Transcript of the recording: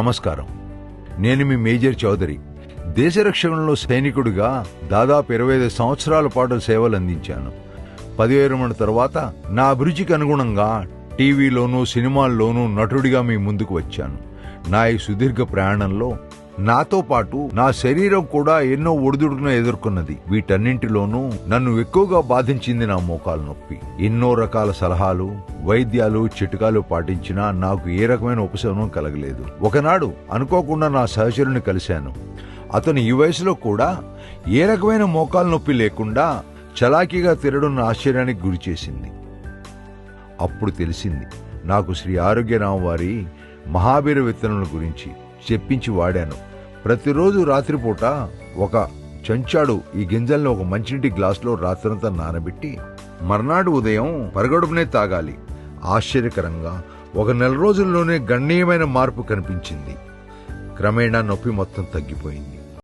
నమస్కారం. నేను మీ మేజర్ చౌదరి. దేశ రక్షణలో సైనికుడిగా దాదాపు 25 సంవత్సరాల పాటు సేవలందించాను. పదవి విరమణ తర్వాత నా అభిరుచికి అనుగుణంగా టీవీలోనూ సినిమాల్లోనూ నటుడిగా మీ ముందుకు వచ్చాను. నా ఈ సుదీర్ఘ ప్రయాణంలో నాతో పాటు నా శరీరం కూడా ఎన్నో ఒడిదుడుకులను ఎదుర్కొన్నది. వీటన్నింటిలోనూ నన్ను ఎక్కువగా బాధించింది నా మోకాలు నొప్పి. ఎన్నో రకాల సలహాలు, వైద్యాలు, చిట్కాలు పాటించినా నాకు ఏ రకమైన ఉపశమనం కలగలేదు. ఒకనాడు అనుకోకుండా నా సహచరుని కలిశాను. అతను ఈ వయసులో కూడా ఏ రకమైన మోకాలు నొప్పి లేకుండా చలాకీగా తిరగడం నా ఆశ్చర్యానికి గురి చేసింది. అప్పుడు తెలిసింది నాకు శ్రీ ఆరోగ్యరామ వారి మహావీర విత్తనముల గురించి. చెప్పించి వాడాను. ప్రతిరోజు రాత్రిపూట ఒక చెంచాడు ఈ గింజల్ని ఒక మంచినీటి గ్లాసులో రాత్రంతా నానబెట్టి మర్నాడు ఉదయం పరగడుపునే తాగాలి. ఆశ్చర్యకరంగా 1 నెల రోజుల్లోనే గణనీయమైన మార్పు కనిపించింది. క్రమేణా నొప్పి మొత్తం తగ్గిపోయింది.